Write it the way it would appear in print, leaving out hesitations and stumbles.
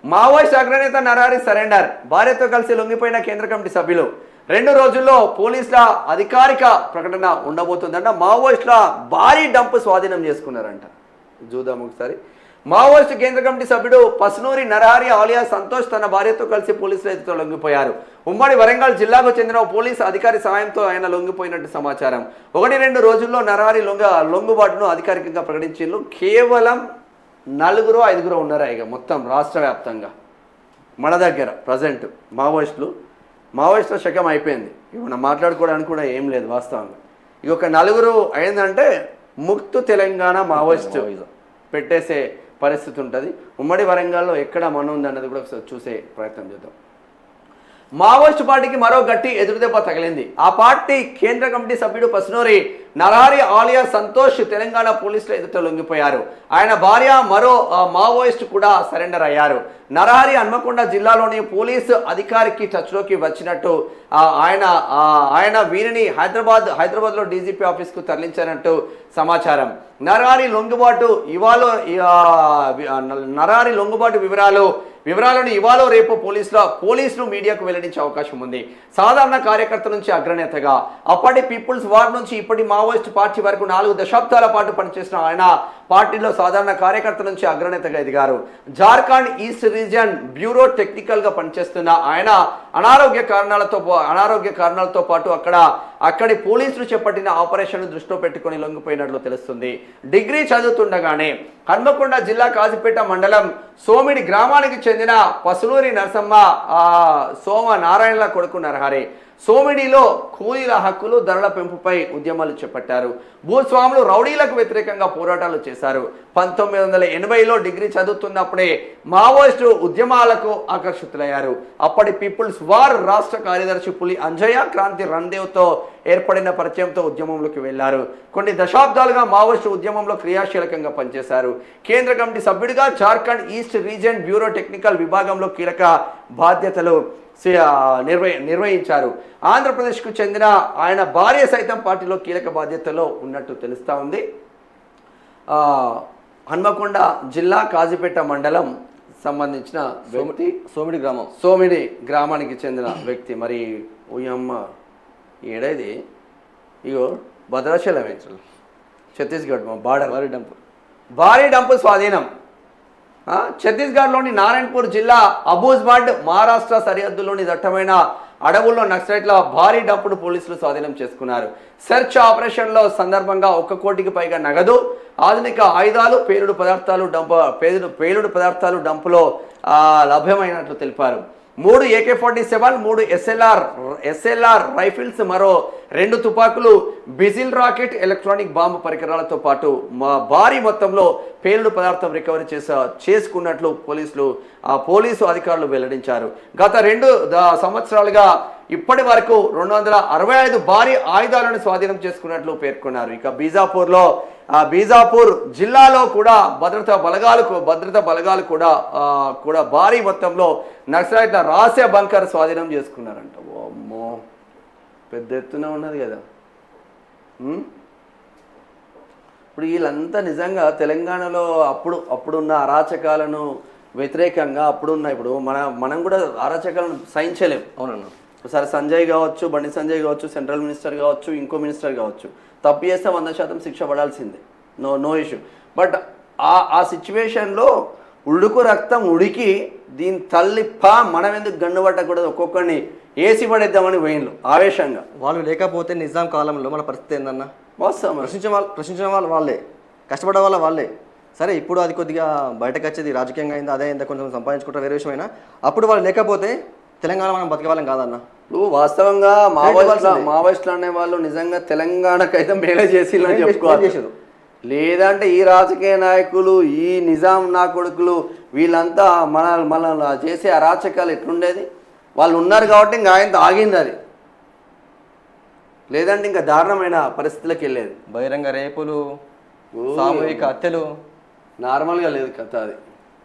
Maoist అగ్రనేత Narahari surrender, భార్యతో కలిసి లొంగిపోయిన కేంద్ర కమిటీ సభ్యులు. 2 రోజుల్లో పోలీసుల అధికారిక ప్రకటన ఉండబోతుందంట. మావోయిస్టుల భారీ డంప్ స్వాధీనం చేసుకున్నారంట. చూద్దాం ఒకసారి. మావోయిస్టు కేంద్ర కమిటీ సభ్యుడు పసునూరి నరహరి ఆలియా సంతోష్ తన భార్యతో కలిసి పోలీసుల ఎదుట లొంగిపోయారు. ఉమ్మడి వరంగల్ జిల్లాకు చెందిన పోలీసు అధికారి సాయంతో ఆయన లొంగిపోయినట్టు సమాచారం. 1-2 రోజుల్లో నరహరి లొంగుబాటును అధికారికంగా ప్రకటించారు. కేవలం 4-5 ఉన్నారా ఇక మొత్తం రాష్ట్ర వ్యాప్తంగా మన దగ్గర ప్రజెంట్ మావోయిస్టుల శకం అయిపోయింది. ఇక మనం మాట్లాడుకోవడానికి కూడా ఏం లేదు వాస్తవంగా. ఇక ఒక 4 అయిందంటే ముక్తు తెలంగాణ మావోయిస్ట్ పెట్టేసే పరిస్థితి ఉంటుంది. ఉమ్మడి వరంగల్లో ఎక్కడ మన ఉంది అన్నది కూడా ఒకసారి చూసే ప్రయత్నం చేద్దాం. మావోయిస్టు పార్టీకి మరో గట్టి ఎదురుదెబ్బ తగిలింది. ఆ పార్టీ కేంద్ర కమిటీ సభ్యుడు పసునూరి నరహరి ఆలియా సంతోష్ తెలంగాణ పోలీసుల ఎదుట లొంగిపోయారు. ఆయన భార్య మరో మావోయిస్టు కూడా సరెండర్ అయ్యారు. నరహరి హన్మకొండ జిల్లాలోని పోలీసు అధికారికి టచ్లోకి వచ్చినట్టు ఆయన వీరిని హైదరాబాద్లో డీజీపీ ఆఫీస్కు తరలించారంటూ సమాచారం. నరహరి లొంగుబాటు వివరాలను ఇవాళ రేపు పోలీసులు మీడియాకు వెల్లడించే అవకాశం ఉంది. సాధారణ కార్యకర్త నుంచి అగ్రనేతగా, అప్పటి పీపుల్స్ వార్ నుంచి ఇప్పటి మావోయిస్ట్ పార్టీ వరకు 4 దశాబ్దాల పాటు పనిచేసిన ఆయన పార్టీలో సాధారణ కార్యకర్త నుంచి అగ్రనేతగా ఎదిగారు. జార్ఖండ్ ఈస్ట్ రీజియన్ బ్యూరో టెక్నికల్గా పనిచేస్తున్న ఆయన అనారోగ్య కారణాలతో పాటు అక్కడి పోలీసులు చేపట్టిన ఆపరేషన్ దృష్టిలో పెట్టుకుని లొంగిపోయినట్లు తెలుస్తుంది. డిగ్రీ చదువుతుండగానే హన్మకొండ జిల్లా కాజీపేట మండలం సోమిడి గ్రామానికి చెందిన పసునూరి నరసమ్మ సోమ నారాయణల కొడుకు నరహరి సోమిడిలో కూలీల హక్కులు, ధరల పెంపుపై ఉద్యమాలు చేపట్టారు. భూస్వాములు, రౌడీలకు వ్యతిరేకంగా పోరాటాలు చేశారు. 1980లో డిగ్రీ చదువుతున్నప్పుడే మావోయిస్టు ఉద్యమాలకు ఆకర్షితులయ్యారు. అప్పటి పీపుల్స్ వార్ రాష్ట్ర కార్యదర్శి పులి అంజయ్య, క్రాంతి రణదేవ్తో ఏర్పడిన పరిచయంతో ఉద్యమంలోకి వెళ్లారు. కొన్ని దశాబ్దాలుగా మావోయిస్టు ఉద్యమంలో క్రియాశీలకంగా పనిచేశారు. కేంద్ర కమిటీ సభ్యుడిగా Jharkhand east region bureau technical విభాగంలో కీలక బాధ్యతలు నిర్వహించారు. ఆంధ్రప్రదేశ్కు చెందిన ఆయన భార్య సైతం పార్టీలో కీలక బాధ్యతలో ఉన్నట్టు తెలుస్తూ ఉంది. హన్మకొండ జిల్లా కాజీపేట మండలం సంబంధించిన వ్యక్తి, సోమిడి గ్రామానికి చెందిన వ్యక్తి. మరి ఉయమ్మ ఏడైది ఇగో భద్రాచలం ఛత్తీస్గఢ్ బార్డర్ భారీ డంపు స్వాధీనం. ఛత్తీస్గఢ్లోని నారాయణపూర్ జిల్లా అబూజ్బాడ్ మహారాష్ట్ర సరిహద్దులోని దట్టమైన అడవుల్లో నక్సలైట్ల భారీ డంపును పోలీసులు స్వాధీనం చేసుకున్నారు. సెర్చ్ ఆపరేషన్లో సందర్భంగా 1 కోటికి పైగా నగదు, ఆధునిక ఆయుధాలు, పేలుడు పదార్థాలు డంపులో లభ్యమైనట్లు తెలిపారు. 3 AK-47, 3 SLR రైఫిల్స్, మరో 2 తుపాకులు, బిజిల్ రాకెట్, ఎలక్ట్రానిక్ బాంబు పరికరాలతో పాటు భారీ మొత్తంలో పేలుడు పదార్థం రికవరీ చేసుకున్నట్లు పోలీసు అధికారులు వెల్లడించారు. గత 2 సంవత్సరాలుగా ఇప్పటి వరకు 265 భారీ ఆయుధాలను స్వాధీనం చేసుకున్నట్లు పేర్కొన్నారు. ఇక బీజాపూర్ జిల్లాలో కూడా భద్రతా బలగాలు కూడా భారీ మొత్తంలో నక్సలైట్ల రహస్య బంకర్ స్వాధీనం చేసుకున్నారంట. అమ్మో, పెద్ద ఎత్తున ఉన్నది కదా. ఇప్పుడు వీళ్ళంతా నిజంగా తెలంగాణలో అప్పుడున్న అరాచకాలను వ్యతిరేకంగా ఇప్పుడు మనం కూడా అరాచకాలను సహించలేం. అవునన్నా, ఒకసారి సంజయ్ కావచ్చు, బండి సంజయ్ కావచ్చు, సెంట్రల్ మినిస్టర్ కావచ్చు, ఇంకో మినిస్టర్ కావచ్చు, తప్పు చేస్తే 100% శిక్ష పడాల్సిందే, నో ఇష్యూ. బట్ ఆ సిచ్యువేషన్లో ఉడుకు రక్తం ఉడికి దీని తల్లి మనం ఎందుకు గన్ను పట్టకూడదు, ఒక్కొక్కరిని ఏసి పడేద్దామని పోయిన్లు ఆవేశంగా. వాళ్ళు లేకపోతే నిజాం కాలంలో మన పరిస్థితి ఏందన్నా? వాస్తవం, ప్రశ్నించిన వాళ్ళు వాళ్ళే, కష్టపడే వాళ్ళ వాళ్ళే. సరే, ఇప్పుడు అది కొద్దిగా బయటకు వచ్చేది రాజకీయంగా అయింది, అదే అయిందా కొంచెం సంపాదించుకుంటారు, వేరే విషయమైనా. అప్పుడు వాళ్ళు లేకపోతే తెలంగాణ మనం బతికే వాళ్ళం కాదన్న. ఇప్పుడు వాస్తవంగా మావోయిస్టులు అనే వాళ్ళు నిజంగా తెలంగాణకైతే మేలే చేసిరని చెప్పుకోవాలి. లేదంటే ఈ రాజకీయ నాయకులు, ఈ నిజాం నా కొడుకులు, వీళ్ళంతా మన చేసే అరాచకాలు ఎట్లుండేది? వాళ్ళు ఉన్నారు కాబట్టి ఇంకా ఆయన ఆగింది అది, లేదంటే ఇంకా దారుణమైన పరిస్థితులకు వెళ్ళేది. బహిరంగ రేపులు, సామూహిక హత్యలు నార్మల్గా లేదు కథ అది.